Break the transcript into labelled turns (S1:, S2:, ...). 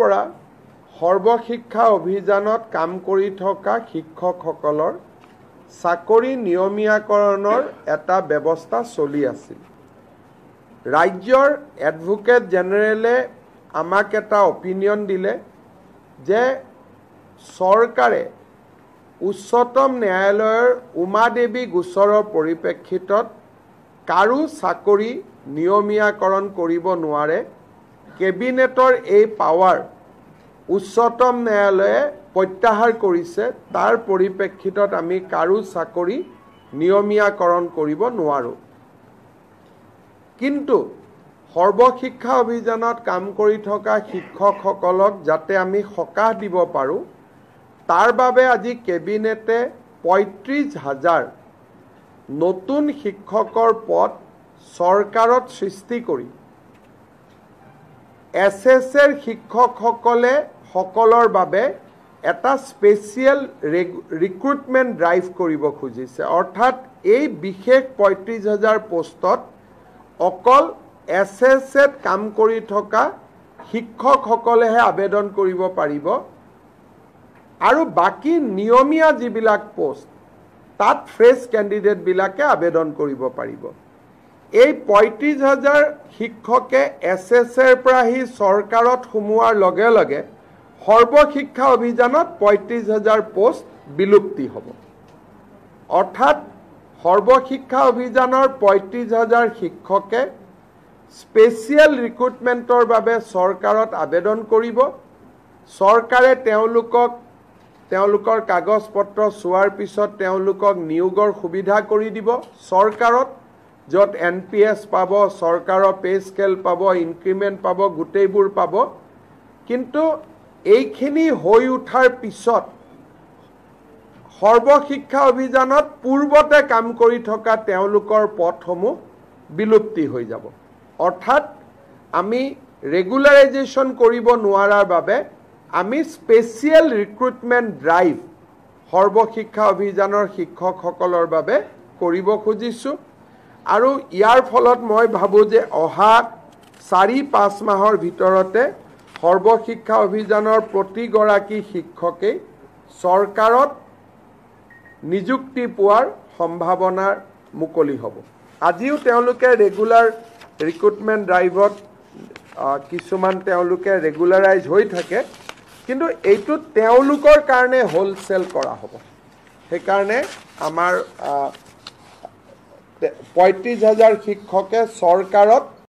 S1: পৰা সৰ্বশিক্ষা অভিযানত কাম কৰি থকা শিক্ষকসকলৰ চাকৰি নিয়মীয়াকৰণৰ এটা ব্যৱস্থা চলি আছিল। ৰাজ্যৰ এডভোকেট জেনেৰেলে আমাক এটা অপিনিয়ন দিলে যে চৰকাৰে উচ্চতম ন্যায়ালয়ৰ উমা দেৱী গোচৰৰ পৰিপ্ৰেক্ষিতত কাৰো চাকৰি নিয়মীয়াকৰণ কৰিব নোৱাৰে। কেবিনেটৰ এই পাৱাৰ উচ্চতম ন্যায়ালয়ে প্ৰত্যাহাৰ কৰিছে। তাৰ পৰিপ্ৰেক্ষিতত আমি কাৰো চাকৰি নিয়মীয়াকৰণ কৰিব নোৱাৰোঁ। কিন্তু সৰ্বশিক্ষা অভিযানত কাম কৰি থকা শিক্ষকসকলক যাতে আমি সকাহ দিব পাৰোঁ, তাৰ বাবে আজি কেবিনেটে ৩৫,০০০ নতুন শিক্ষকৰ পদ চৰকাৰত সৃষ্টি কৰি SSৰ শিক্ষকসকলৰ বাবে এটা স্পেচিয়েল ৰিক্ৰুটমেণ্ট ড্ৰাইভ কৰিব খুজিছে। অৰ্থাৎ এই বিশেষ ৩৫,০০০ পোষ্টত অকল SSত কাম কৰি থকা শিক্ষকসকলেহে আবেদন কৰিব পাৰিব আৰু বাকী নিয়মীয়া যিবিলাক পোষ্ট তাত ফ্ৰেছ কেণ্ডিডেটবিলাকে আবেদন কৰিব পাৰিব। এই ৩৫,০০০ শিক্ষকে SSৰ পৰা আহি চৰকাৰত সোমোৱাৰ লগে লগে সৰ্বশিক্ষা অভিযানত ৩৫,০০০ পোষ্ট বিলুপ্তি হ'ব। অৰ্থাৎ সৰ্বশিক্ষা অভিযানৰ ৩৫,০০০ শিক্ষকে স্পেচিয়েল ৰিক্ৰুটমেণ্টৰ বাবে চৰকাৰত আবেদন কৰিব। চৰকাৰে তেওঁলোকৰ কাগজ পত্ৰ চোৱাৰ পিছত তেওঁলোকক নিয়োগৰ সুবিধা কৰি দিব চৰকাৰত, য'ত NPS পাব, চৰকাৰৰ পে স্কেল পাব, ইনক্ৰিমেণ্ট পাব, গোটেইবোৰ পাব। কিন্তু এইখিনি হৈ উঠাৰ পিছত সৰ্বশিক্ষা অভিযানত পূৰ্বতে কাম কৰি থকা তেওঁলোকৰ পদসমূহ বিলুপ্তি হৈ যাব। অৰ্থাৎ আমি ৰেগুলাৰাইজেশ্যন কৰিব নোৱাৰাৰ বাবে আমি স্পেচিয়েল ৰিক্ৰুটমেণ্ট ড্ৰাইভ সৰ্বশিক্ষা অভিযানৰ শিক্ষকসকলৰ বাবে কৰিব খুজিছোঁ। আৰু ইয়াৰ ফলত মই ভাবোঁ যে অহা ৪-৫ মাহৰ ভিতৰতে সৰ্বশিক্ষা অভিযানৰ প্ৰতিগৰাকী শিক্ষকেই চৰকাৰত নিযুক্তি পোৱাৰ সম্ভাৱনাৰ মুকলি হ'ব। আজিও তেওঁলোকে ৰেগুলাৰ ৰিক্ৰুটমেণ্ট ড্ৰাইভত কিছুমান তেওঁলোকে ৰেগুলাৰাইজ হৈ থাকে, কিন্তু এইটো তেওঁলোকৰ কাৰণে হোলচেল কৰা হ'ব। সেইকাৰণে আমাৰ ৩৫,০০০ শিক্ষকে চৰকাৰত